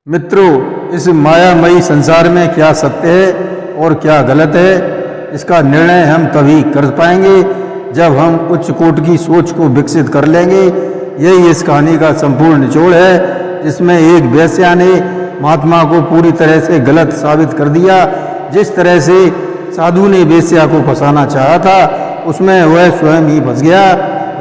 मित्रों, इस मायामयी संसार में क्या सत्य है और क्या गलत है, इसका निर्णय हम तभी कर पाएंगे जब हम उच्च कोटि की सोच को विकसित कर लेंगे। यही इस कहानी का संपूर्ण निचोड़ है, जिसमें एक वेश्या ने महात्मा को पूरी तरह से गलत साबित कर दिया। जिस तरह से साधु ने वेश्या को फंसाना चाहा था, उसमें वह स्वयं ही फंस गया।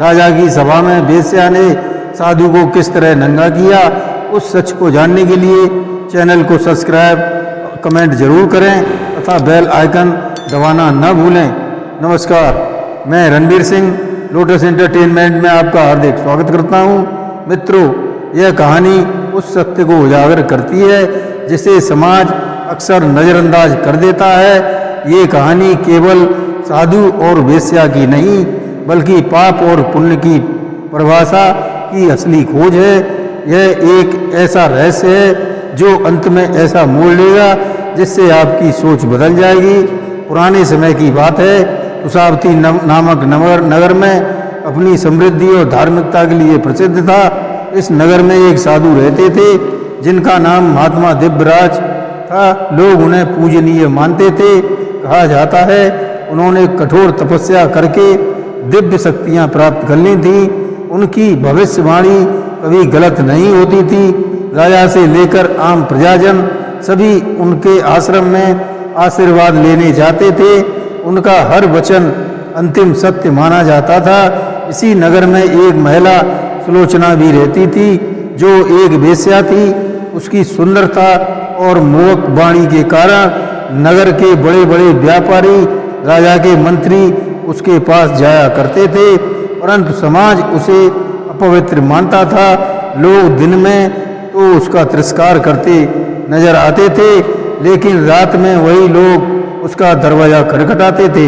राजा की सभा में वेश्या ने साधु को किस तरह नंगा किया, उस सच को जानने के लिए चैनल को सब्सक्राइब, कमेंट जरूर करें तथा बेल आइकन दबाना न भूलें। नमस्कार, मैं रणबीर सिंह लोटस एंटरटेनमेंट में आपका हार्दिक स्वागत करता हूं। मित्रों, यह कहानी उस सत्य को उजागर करती है जिसे समाज अक्सर नज़रअंदाज कर देता है। ये कहानी केवल साधु और वेश्या की नहीं, बल्कि पाप और पुण्य की परिभाषा की असली खोज है। यह एक ऐसा रहस्य है जो अंत में ऐसा मोड़ लेगा जिससे आपकी सोच बदल जाएगी। पुराने समय की बात है, कुशावती नामक नगर में अपनी समृद्धि और धार्मिकता के लिए प्रसिद्ध था। इस नगर में एक साधु रहते थे जिनका नाम महात्मा दिव्यराज था। लोग उन्हें पूजनीय मानते थे। कहा जाता है उन्होंने कठोर तपस्या करके दिव्य शक्तियां प्राप्त कर ली थी। उनकी भविष्यवाणी कभी गलत नहीं होती थी। राजा से लेकर आम प्रजाजन सभी उनके आश्रम में आशीर्वाद लेने जाते थे। उनका हर वचन अंतिम सत्य माना जाता था। इसी नगर में एक महिला सुलोचना भी रहती थी, जो एक वेश्या थी। उसकी सुंदरता और मोहक वाणी के कारण नगर के बड़े बड़े व्यापारी, राजा के मंत्री उसके पास जाया करते थे, परंतु समाज उसे अपवित्र मानता था। लोग दिन में तो उसका तिरस्कार करते नजर आते थे, लेकिन रात में वही लोग उसका दरवाजा खटखटाते थे।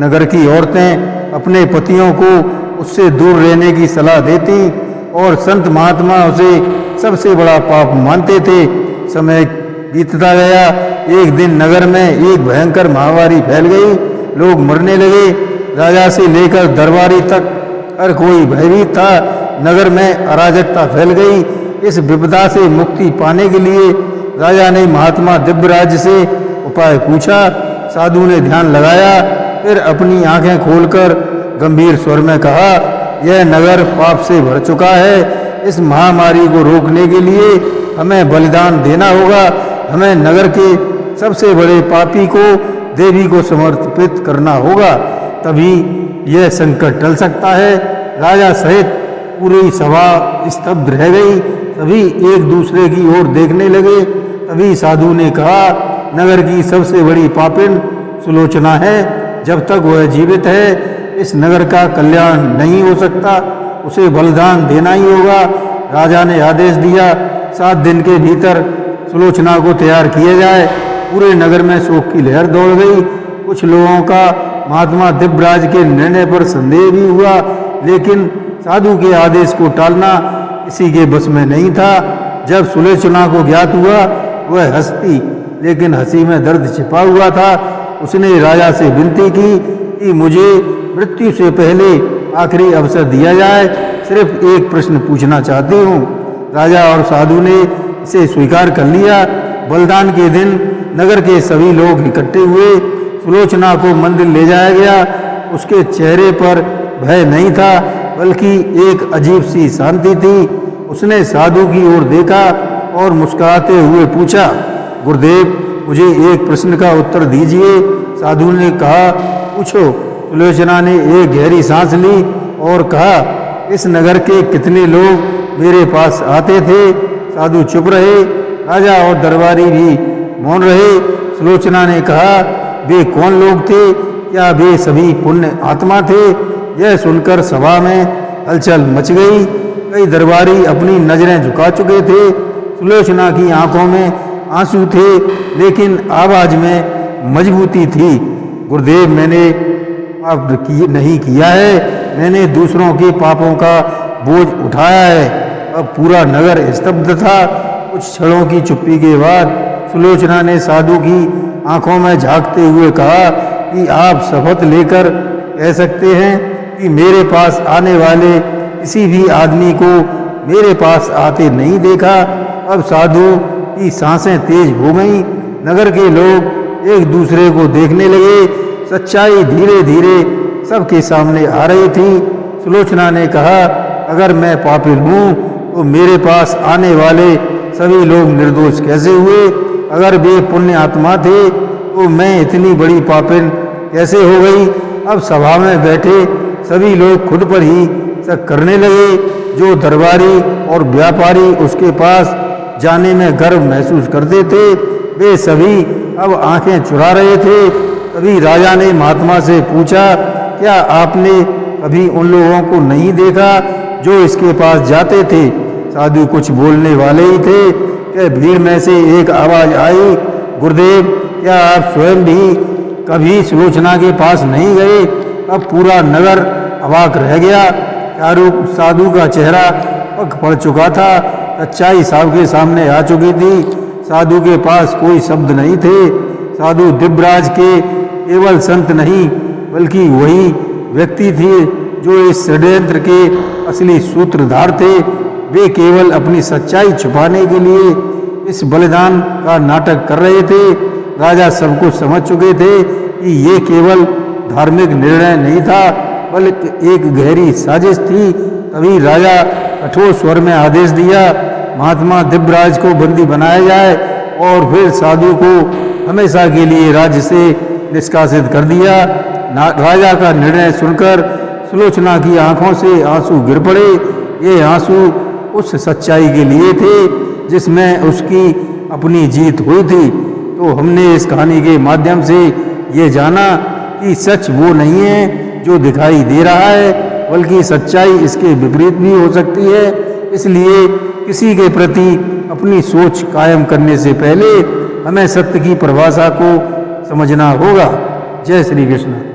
नगर की औरतें अपने पतियों को उससे दूर रहने की सलाह देती और संत महात्मा उसे सबसे बड़ा पाप मानते थे। समय बीतता गया। एक दिन नगर में एक भयंकर महामारी फैल गई। लोग मरने लगे। राजा से लेकर दरबारी तक हर कोई भयभीत था। नगर में अराजकता फैल गई। इस विपदा से मुक्ति पाने के लिए राजा ने महात्मा दिव्यराज से उपाय पूछा। साधु ने ध्यान लगाया, फिर अपनी आंखें खोलकर गंभीर स्वर में कहा, यह नगर पाप से भर चुका है। इस महामारी को रोकने के लिए हमें बलिदान देना होगा। हमें नगर के सबसे बड़े पापी को देवी को समर्पित करना होगा, तभी यह संकट टल सकता है। राजा सहित पूरी सभा स्तब्ध रह गई। सभी एक दूसरे की ओर देखने लगे। तभी साधु ने कहा, नगर की सबसे बड़ी पापिन सुलोचना है। जब तक वह जीवित है, इस नगर का कल्याण नहीं हो सकता। उसे बलिदान देना ही होगा। राजा ने आदेश दिया, 7 दिन के भीतर सुलोचना को तैयार किया जाए। पूरे नगर में शोक की लहर दौड़ गई। कुछ लोगों का महात्मा दिव्यराज के निर्णय पर संदेह भी हुआ, लेकिन साधु के आदेश को टालना किसी के बस में नहीं था। जब सुलोचना को ज्ञात हुआ, वह हंसती, लेकिन हंसी में दर्द छिपा हुआ था। उसने राजा से विनती की कि मुझे मृत्यु से पहले आखिरी अवसर दिया जाए। सिर्फ एक प्रश्न पूछना चाहती हूँ। राजा और साधु ने इसे स्वीकार कर लिया। बलिदान के दिन नगर के सभी लोग इकट्ठे हुए। सुलोचना को मंदिर ले जाया गया। उसके चेहरे पर भय नहीं था, बल्कि एक अजीब सी शांति थी। उसने साधु की ओर देखा और मुस्कुराते हुए पूछा, गुरुदेव, मुझे एक प्रश्न का उत्तर दीजिए। साधु ने कहा, पूछो। सुलोचना ने एक गहरी सांस ली और कहा, इस नगर के कितने लोग मेरे पास आते थे? साधु चुप रहे। राजा और दरबारी भी मौन रहे। सुलोचना ने कहा, वे कौन लोग थे? क्या वे सभी पुण्य आत्मा थे? यह सुनकर सभा में हलचल मच गई। कई दरबारी अपनी नजरें झुका चुके थे। सुलोचना की आंखों में आंसू थे, लेकिन आवाज में मजबूती थी। गुरुदेव, मैंने पाप नहीं किया है। मैंने दूसरों के पापों का बोझ उठाया है। अब पूरा नगर स्तब्ध था। कुछ क्षणों की चुप्पी के बाद सुलोचना ने साधु की आंखों में झांकते हुए कहा कि आप शपथ लेकर कह सकते हैं कि मेरे पास आने वाले किसी भी आदमी को मेरे पास आते नहीं देखा। अब साधु की सांसें तेज हो गईं। नगर के लोग एक दूसरे को देखने लगे। सच्चाई धीरे धीरे सबके सामने आ रही थी। सुलोचना ने कहा, अगर मैं पापिल हूँ तो मेरे पास आने वाले सभी लोग निर्दोष कैसे हुए? अगर वे पुण्य आत्मा थे तो मैं इतनी बड़ी पापिल कैसे हो गई? अब सभा में बैठे सभी लोग खुद पर ही शक करने लगे। जो दरबारी और व्यापारी उसके पास जाने में गर्व महसूस करते थे, वे सभी अब आंखें चुरा रहे थे। तभी राजा ने महात्मा से पूछा, क्या आपने कभी उन लोगों को नहीं देखा जो इसके पास जाते थे? साधु कुछ बोलने वाले ही थे कि भीड़ में से एक आवाज आई, गुरुदेव, क्या आप स्वयं भी कभी सुलोचना के पास नहीं गए? अब पूरा नगर अवाक रह गया। चारू साधु का चेहरा पक पड़ चुका था। सच्चाई सबके सामने आ चुकी थी। साधु के पास कोई शब्द नहीं थे। साधु दिव्यराज के केवल संत नहीं बल्कि वही व्यक्ति थे जो इस षड्यंत्र के असली सूत्रधार थे। वे केवल अपनी सच्चाई छुपाने के लिए इस बलिदान का नाटक कर रहे थे। राजा सब कुछ समझ चुके थे कि ये केवल धार्मिक निर्णय नहीं था बल्कि एक गहरी साजिश थी। तभी राजा कठोर स्वर में आदेश दिया, महात्मा दिव्यराज को बंदी बनाया जाए और फिर साधु को हमेशा के लिए राज्य से निष्कासित कर दिया। राजा का निर्णय सुनकर सुलोचना की आंखों से आंसू गिर पड़े। ये आंसू उस सच्चाई के लिए थे जिसमें उसकी अपनी जीत हुई थी। तो हमने इस कहानी के माध्यम से ये जाना कि सच वो नहीं है जो दिखाई दे रहा है, बल्कि सच्चाई इसके विपरीत भी हो सकती है। इसलिए किसी के प्रति अपनी सोच कायम करने से पहले हमें सत्य की परिभाषा को समझना होगा। जय श्री कृष्ण।